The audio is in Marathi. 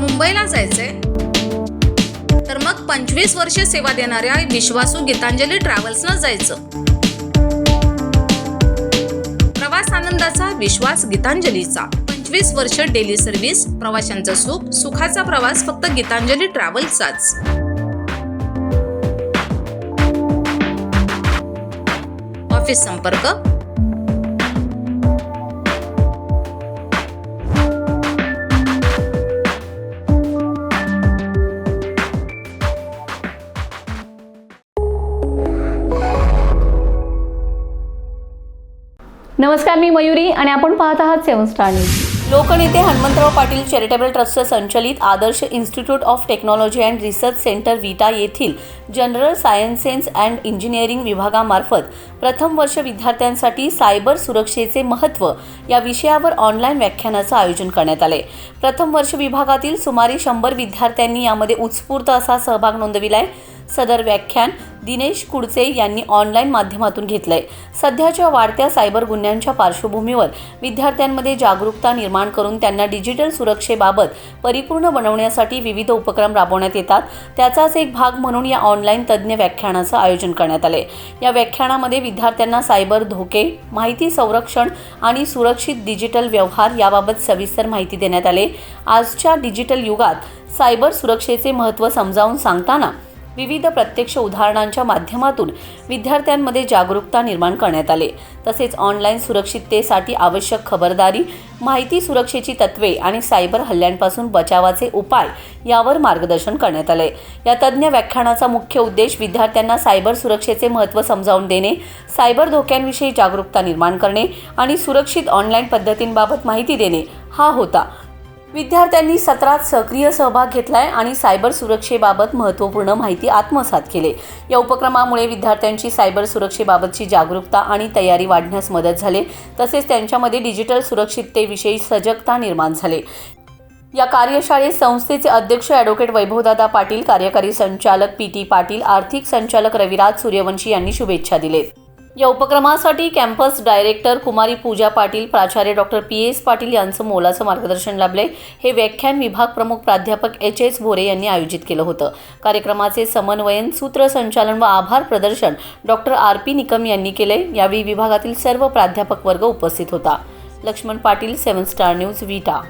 मुंबईला जायचंय तर मग 25 वर्षे सेवा देणाऱ्या विश्वासू गीतांजली ट्रॅव्हल्सनं जायचं। प्रवास आनंदाचा विश्वास गीतांजलीचा। 25 वर्ष डेली सर्व्हिस, प्रवाशांचं सुख, सुखाचा प्रवास फक्त गीतांजली ट्रॅव्हल्सचाच। ऑफिस संपर्क नमस्कार, मी मयुरी आणि आपण पाहत आहात 7 स्टार न्यूज। लोकनेते हनुमंतराव पाटील चॅरिटेबल ट्रस्ट संचलित Adarsh institute of technology and research centre Vita येथील जनरल सायन्सेस अँड इंजिनिअरिंग विभागामार्फत प्रथम वर्ष विद्यार्थ्यांसाठी सायबर सुरक्षेचे महत्त्व या विषयावर ऑनलाईन व्याख्यानाचं आयोजन करण्यात आले। प्रथम वर्ष विभागातील सुमारे 100 विद्यार्थ्यांनी यामध्ये उत्स्फूर्त असा सहभाग नोंदविलाय। सदर व्याख्यान दिनेश कुडचे यांनी ऑनलाईन माध्यमातून घेतलंय। सध्याच्या वाढत्या सायबर गुन्ह्यांच्या पार्श्वभूमीवर विद्यार्थ्यांमध्ये जागरूकता निर्माण करून त्यांना डिजिटल सुरक्षेबाबत परिपूर्ण बनवण्यासाठी विविध उपक्रम राबवण्यात येतात। त्याचाच एक भाग म्हणून या ऑनलाईन तज्ञ व्याख्यानाचं आयोजन करण्यात आले। या व्याख्यानामध्ये विद्यार्थ्यांना सायबर धोके, माहिती संरक्षण आणि सुरक्षित डिजिटल व्यवहार याबाबत सविस्तर माहिती देण्यात आली। आजच्या डिजिटल युगात सायबर सुरक्षेचे महत्त्व समजावून सांगताना विविध प्रत्यक्ष उदाहरणांच्या माध्यमातून विद्यार्थ्यांमध्ये जागरूकता निर्माण करण्यात आले। तसेच ऑनलाईन सुरक्षिततेसाठी आवश्यक खबरदारी, माहिती सुरक्षेची तत्त्वे आणि सायबर हल्ल्यांपासून बचावाचे उपाय यावर मार्गदर्शन करण्यात आले। या तज्ञ व्याख्यानाचा मुख्य उद्देश विद्यार्थ्यांना सायबर सुरक्षेचे महत्त्व समजावून देणे, सायबर धोक्यांविषयी जागरूकता निर्माण करणे आणि सुरक्षित ऑनलाईन पद्धतींबाबत माहिती देणे हा होता। विद्यार्थ्यांनी सत्रात सक्रिय सहभाग घेतलाय आणि सायबर सुरक्षेबाबत महत्त्वपूर्ण माहिती आत्मसात केली। या उपक्रमामुळे विद्यार्थ्यांची सायबर सुरक्षेबाबतची जागरूकता आणि तयारी वाढण्यास मदत झाली। तसेच त्यांच्यामध्ये डिजिटल सुरक्षिततेविषयी सजगता निर्माण झाली। या कार्यशाळेत संस्थेचे अध्यक्ष ॲडव्होकेट वैभवदादा पाटील, कार्यकारी संचालक पी.टी. पाटील, आर्थिक संचालक रविराज सूर्यवंशी यांनी शुभेच्छा दिल्या। या उपक्रमासाठी कॅम्पस डायरेक्टर कुमारी पूजा पाटील, प्राचार्य डॉक्टर पी.एस. पाटील यांचं मोलाचं मार्गदर्शन लाभले। हे व्याख्यान विभाग प्रमुख प्राध्यापक एच.एस. भोरे यांनी आयोजित केलं होतं। कार्यक्रमाचे समन्वयन, सूत्रसंचालन व आभार प्रदर्शन डॉक्टर आर.पी. निकम यांनी केले। यावेळी विभागातील सर्व प्राध्यापक वर्ग उपस्थित होता। लक्ष्मण पाटील, 7 स्टार न्यूज, विटा।